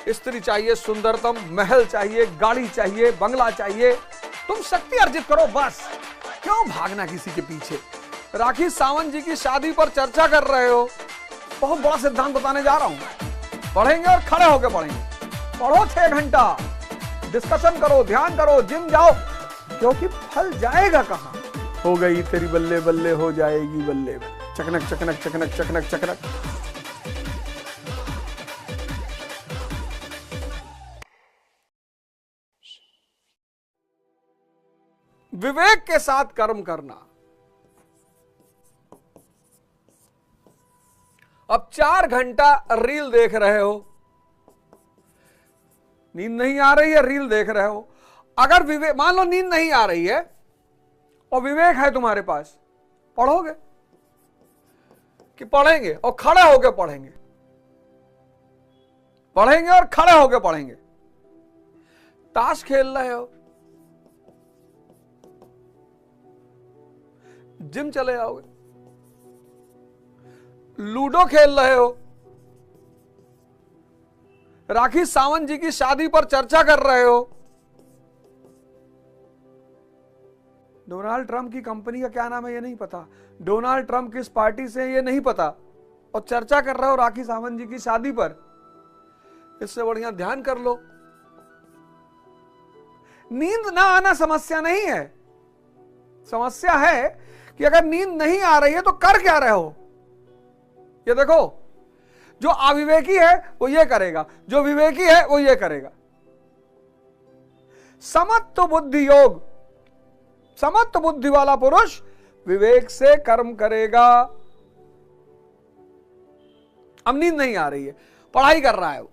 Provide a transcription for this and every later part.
स्त्री चाहिए, सुंदरतम महल चाहिए, गाड़ी चाहिए, बंगला चाहिए, तुम शक्ति अर्जित करो बस। क्यों भागना किसी के पीछे? राखी सावंत जी की शादी पर चर्चा कर रहे हो, बहुत बड़ा सिद्धांत बताने जा रहा हूं। पढ़ेंगे और खड़े होकर पढ़ेंगे। पढ़ो 6 घंटा, डिस्कशन करो, ध्यान करो, जिम जाओ, क्योंकि फल जाएगा कहां? हो गई तेरी बल्ले बल्ले, हो जाएगी बल्ले बल्ले। चकनक चकनक चकनक चकनक चकनक। विवेक के साथ कर्म करना। अब 4 घंटा रील देख रहे हो, नींद नहीं आ रही है, रील देख रहे हो। अगर विवेक, मान लो नींद नहीं आ रही है और विवेक है तुम्हारे पास, पढ़ोगे कि पढ़ेंगे और खड़े होकर पढ़ेंगे? पढ़ेंगे और खड़े होकर पढ़ेंगे। ताश खेल रहे हो, जिम चले जाओगे। लूडो खेल रहे हो, राखी सावंत जी की शादी पर चर्चा कर रहे हो। डोनाल्ड ट्रंप की कंपनी का क्या नाम है ये नहीं पता, डोनाल्ड ट्रंप किस पार्टी से ये नहीं पता, और चर्चा कर रहे हो राखी सावंत जी की शादी पर। इससे बढ़िया ध्यान कर लो। नींद ना आना समस्या नहीं है, समस्या है कि अगर नींद नहीं आ रही है तो कर क्या रहे हो। ये देखो, जो अविवेकी है वो ये करेगा, जो विवेकी है वो ये करेगा। समत्व बुद्धि योग, समत्व बुद्धि वाला पुरुष विवेक से कर्म करेगा। अब नींद नहीं आ रही है, पढ़ाई कर रहा है वो,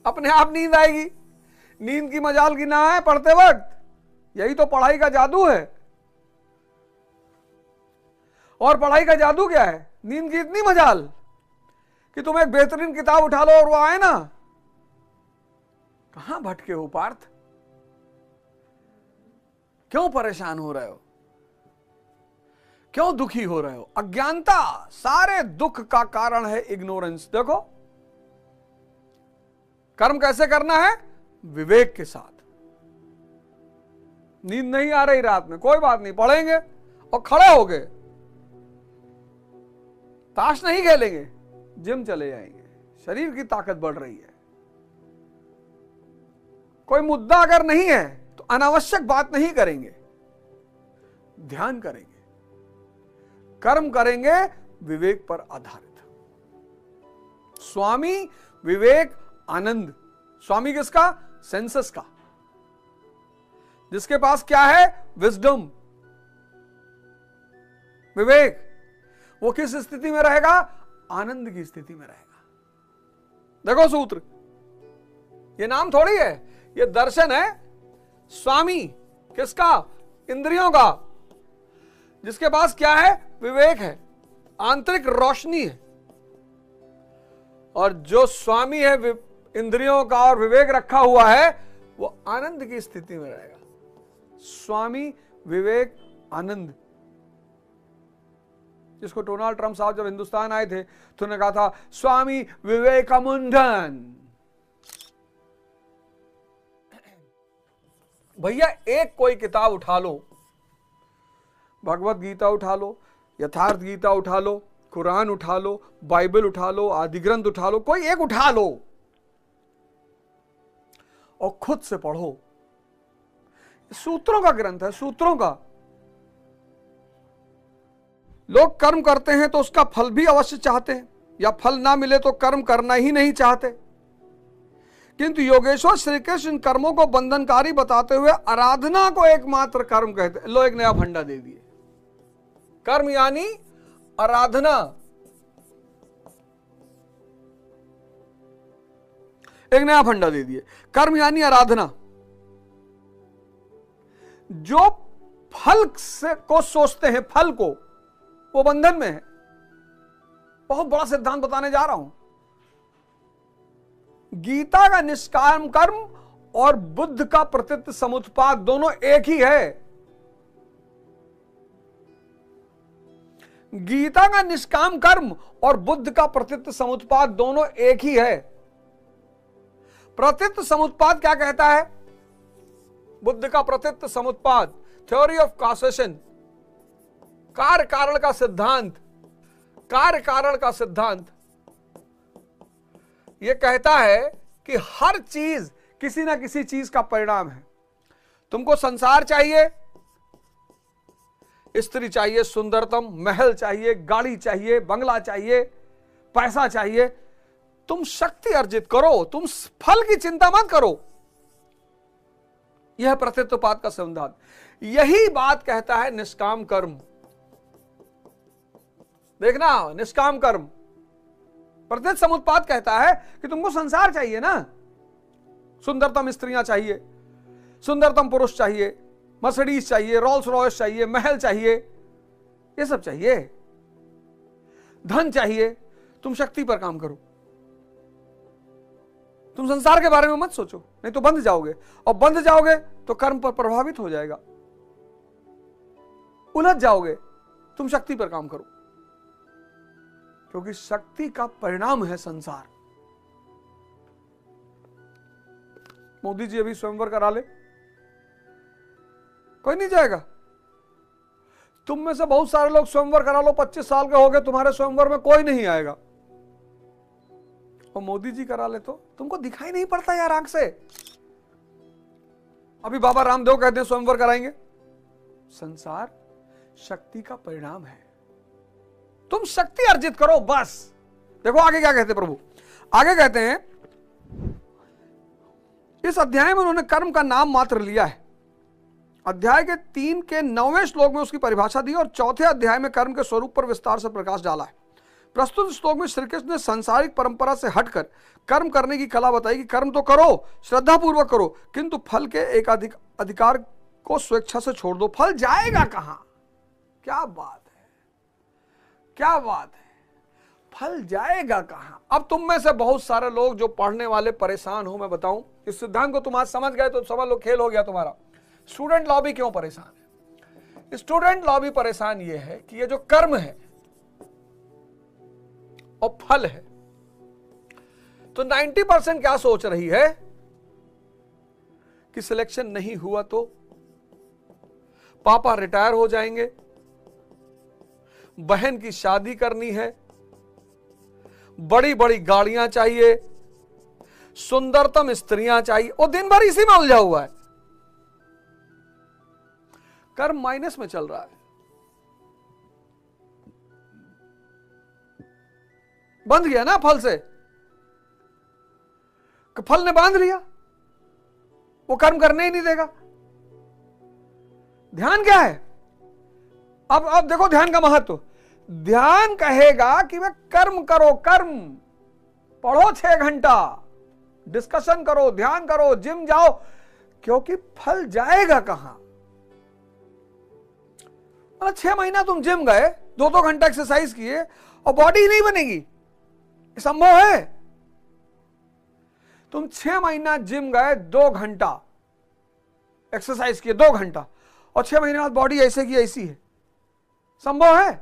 अपने आप नींद आएगी। नींद की मजाल की ना है पढ़ते वक्त, यही तो पढ़ाई का जादू है। और पढ़ाई का जादू क्या है? नींद की इतनी मजाल कि तुम एक बेहतरीन किताब उठा लो और वो आए ना। कहां भटके हो पार्थ? क्यों परेशान हो रहे हो? क्यों दुखी हो रहे हो? अज्ञानता सारे दुख का कारण है, इग्नोरेंस। देखो, कर्म कैसे करना है? विवेक के साथ। नींद नहीं आ रही रात में, कोई बात नहीं, पढ़ेंगे और खड़े हो गए। ताश नहीं खेलेंगे, जिम चले जाएंगे, शरीर की ताकत बढ़ रही है। कोई मुद्दा अगर नहीं है तो अनावश्यक बात नहीं करेंगे, ध्यान करेंगे, कर्म करेंगे विवेक पर आधारित। स्वामी विवेक आनंद। स्वामी किसका? सेंसस का। जिसके पास क्या है? विजडम, विवेक। वो किस स्थिति में रहेगा? आनंद की स्थिति में रहेगा। देखो सूत्र, ये नाम थोड़ी है, ये दर्शन है। स्वामी किसका? इंद्रियों का। जिसके पास क्या है? विवेक है, आंतरिक रोशनी है। और जो स्वामी है इंद्रियों का और विवेक रखा हुआ है, वो आनंद की स्थिति में रहेगा। स्वामी विवेक आनंद। जिसको डोनाल्ड ट्रंप साहब जब हिंदुस्तान आए थे तो उन्होंने कहा था स्वामी विवेकानंदन। भैया एक कोई किताब उठा लो, भगवत गीता उठा लो, यथार्थ गीता उठा लो, कुरान उठा लो, बाइबल उठा लो, आदि ग्रंथ उठा लो, कोई एक उठा लो और खुद से पढ़ो। सूत्रों का ग्रंथ है, सूत्रों का। लोग कर्म करते हैं तो उसका फल भी अवश्य चाहते हैं, या फल ना मिले तो कर्म करना ही नहीं चाहते। किंतु योगेश्वर श्री कृष्ण कर्मों को बंधनकारी बताते हुए आराधना को एकमात्र कर्म कहते हैं। लो एक नया फंडा दे दिए, कर्म यानी आराधना। एक नया फंडा दे दिए, कर्म यानी आराधना। जो फल से को सोचते हैं, फल को, वो बंधन में है। बहुत बड़ा सिद्धांत बताने जा रहा हूं। गीता का निष्काम कर्म और बुद्ध का प्रतीत समुत्पाद दोनों एक ही है। गीता का निष्काम कर्म और बुद्ध का प्रतीत समुत्पाद दोनों एक ही है। प्रतीत समुत्पाद क्या कहता है? बुद्ध का प्रतीत समुत्पाद, थ्योरी ऑफ कॉसेशन, कार्य कारण का सिद्धांत, कार्य कारण का सिद्धांत यह कहता है कि हर चीज किसी ना किसी चीज का परिणाम है। तुमको संसार चाहिए, स्त्री चाहिए, सुंदरतम महल चाहिए, गाड़ी चाहिए, बंगला चाहिए, पैसा चाहिए, तुम शक्ति अर्जित करो, तुम फल की चिंता मत करो। यह प्रतीतोपाद का सिद्धांत। यही बात कहता है निष्काम कर्म। देखना, निष्काम कर्म प्रतीत समुत्पाद कहता है कि तुमको संसार चाहिए ना, सुंदरतम स्त्रियां चाहिए, सुंदरतम पुरुष चाहिए, मर्सिडीज चाहिए, रोल्स रॉयस चाहिए, महल चाहिए, ये सब चाहिए, धन चाहिए। तुम शक्ति पर काम करो, तुम संसार के बारे में मत सोचो, नहीं तो बंध जाओगे, और बंध जाओगे तो कर्म पर प्रभावित हो जाएगा, उलझ जाओगे। तुम शक्ति पर काम करो, क्योंकि शक्ति का परिणाम है संसार। मोदी जी अभी स्वयंवर करा ले, कोई नहीं जाएगा। तुम में से बहुत सारे लोग स्वयंवर करा लो, 25 साल के हो गए, तुम्हारे स्वयंवर में कोई नहीं आएगा। और मोदी जी करा ले तो तुमको दिखाई नहीं पड़ता यार आंख से। अभी बाबा रामदेव कहते हैं स्वयंवर कराएंगे। संसार शक्ति का परिणाम है, तुम शक्ति अर्जित करो बस। देखो आगे क्या कहते प्रभु, आगे कहते हैं इस अध्याय में उन्होंने कर्म का नाम मात्र लिया है। अध्याय के 3 के 9वें श्लोक में उसकी परिभाषा दी और चौथे अध्याय में कर्म के स्वरूप पर विस्तार से प्रकाश डाला है। प्रस्तुत श्लोक में श्री कृष्ण ने सांसारिक परंपरा से हटकर कर्म करने की कला बताई कि कर्म तो करो, श्रद्धापूर्वक करो, किंतु फल के एक अधिकार को स्वेच्छा से छोड़ दो। फल जाएगा कहां? क्या बात है, क्या बात है, फल जाएगा कहां? अब तुम में से बहुत सारे लोग जो पढ़ने वाले परेशान हो, मैं बताऊं इस सिद्धांत को तुम आज समझ गए तो समझ लो खेल हो गया तुम्हारा। स्टूडेंट लॉबी क्यों परेशान है? स्टूडेंट लॉबी परेशान ये है कि ये जो कर्म है और फल है, तो 90% क्या सोच रही है कि सिलेक्शन नहीं हुआ तो पापा रिटायर हो जाएंगे, बहन की शादी करनी है, बड़ी बड़ी गाड़ियां चाहिए, सुंदरतम स्त्रियां चाहिए, वो दिन भर इसी में उलझा हुआ है। कर्म माइनस में चल रहा है, बंध गया ना फल से, फल ने बांध लिया, वो कर्म करने ही नहीं देगा। ध्यान क्या है? अब देखो ध्यान का महत्व। ध्यान कहेगा कि मैं कर्म करो, कर्म पढ़ो 6 घंटा, डिस्कशन करो, ध्यान करो, जिम जाओ, क्योंकि फल जाएगा कहां? मतलब 6 महीना तुम जिम गए, 2-2 घंटा एक्सरसाइज किए और बॉडी नहीं बनेगी, संभव है? तुम 6 महीना जिम गए, 2 घंटा एक्सरसाइज किए, 2 घंटा, और 6 महीने बाद बॉडी ऐसे की ऐसी है, संभव है?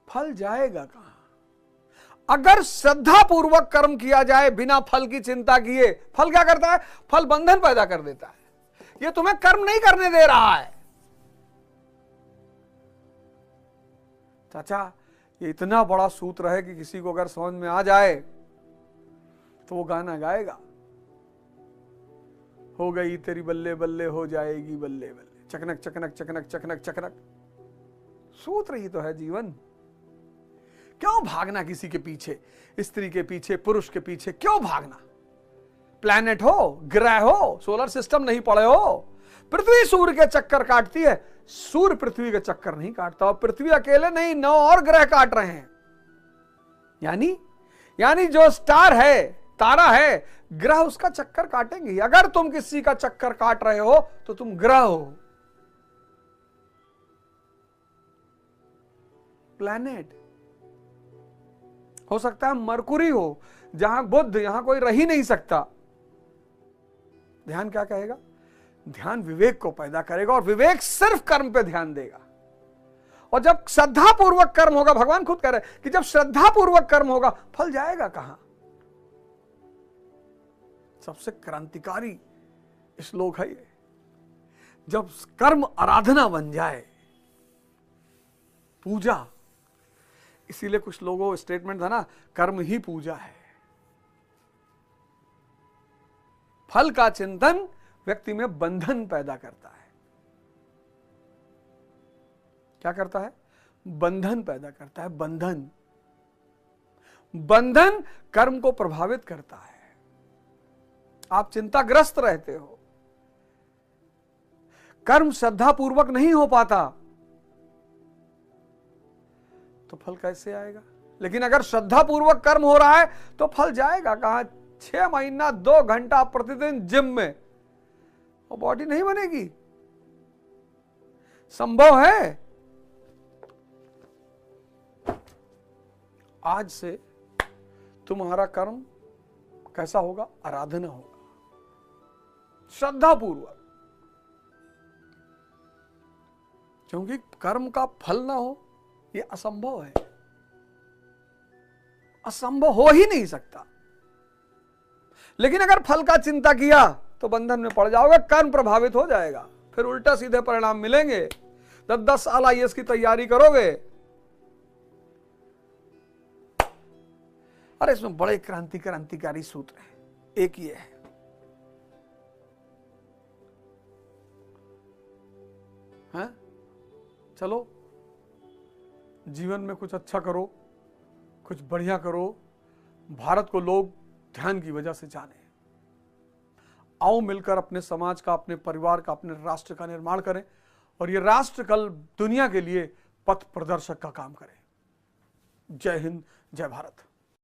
फल जाएगा कहां? अगर श्रद्धा पूर्वक कर्म किया जाए बिना फल की चिंता किए, फल क्या करता है? फल बंधन पैदा कर देता है। ये तुम्हें कर्म नहीं करने दे रहा है। चाचा, ये इतना बड़ा सूत्र है कि किसी को अगर समझ में आ जाए तो वो गाना गाएगा, हो गई तेरी बल्ले बल्ले हो जाएगी बल्ले बल्ले, चकनक चकनक चकनक चकनक चकनक। सूत्र ही तो है जीवन। क्यों भागना किसी के पीछे, स्त्री के पीछे, पुरुष के पीछे? क्यों भागना? प्लैनेट हो, ग्रह हो, सोलर सिस्टम नहीं पड़े हो। पृथ्वी सूर्य के चक्कर काटती है, सूर्य पृथ्वी के चक्कर नहीं काटता, और पृथ्वी अकेले नहीं, 9 और ग्रह काट रहे हैं। यानी जो स्टार है, तारा है, ग्रह उसका चक्कर काटेंगे। अगर तुम किसी का चक्कर काट रहे हो तो तुम ग्रह हो, प्लैनेट। हो सकता है मरकुरी हो, जहां बुध, यहां कोई रह ही नहीं सकता। ध्यान क्या कहेगा? ध्यान विवेक को पैदा करेगा, और विवेक सिर्फ कर्म पे ध्यान देगा। और जब श्रद्धा पूर्वक कर्म होगा, भगवान खुद कह रहे कि जब श्रद्धा पूर्वक कर्म होगा, फल जाएगा कहां? सबसे क्रांतिकारी श्लोक है ये। जब कर्म आराधना बन जाए, पूजा, इसीलिए कुछ लोगों स्टेटमेंट था ना, कर्म ही पूजा है। फल का चिंतन व्यक्ति में बंधन पैदा करता है। क्या करता है? बंधन पैदा करता है। बंधन, बंधन कर्म को प्रभावित करता है। आप चिंताग्रस्त रहते हो, कर्म श्रद्धा पूर्वक नहीं हो पाता, तो फल कैसे आएगा? लेकिन अगर श्रद्धा पूर्वक कर्म हो रहा है तो फल जाएगा कहां? 6 महीना 2 घंटा प्रतिदिन जिम में, वो बॉडी नहीं बनेगी? संभव है? आज से तुम्हारा कर्म कैसा होगा? आराधना होगा, श्रद्धा पूर्वक। क्योंकि कर्म का फल ना हो ये असंभव है, असंभव हो ही नहीं सकता। लेकिन अगर फल का चिंता किया तो बंधन में पड़ जाओगे, कर्म प्रभावित हो जाएगा, फिर उल्टा सीधे परिणाम मिलेंगे। 10 साल IAS की तैयारी करोगे। अरे इसमें बड़े क्रांतिकारी सूत्र है। एक ये है, चलो जीवन में कुछ अच्छा करो, कुछ बढ़िया करो, भारत को लोग ध्यान की वजह से जाने। आओ मिलकर अपने समाज का, अपने परिवार का, अपने राष्ट्र का निर्माण करें, और ये राष्ट्र कल दुनिया के लिए पथ प्रदर्शक का काम करे। जय हिंद, जय भारत।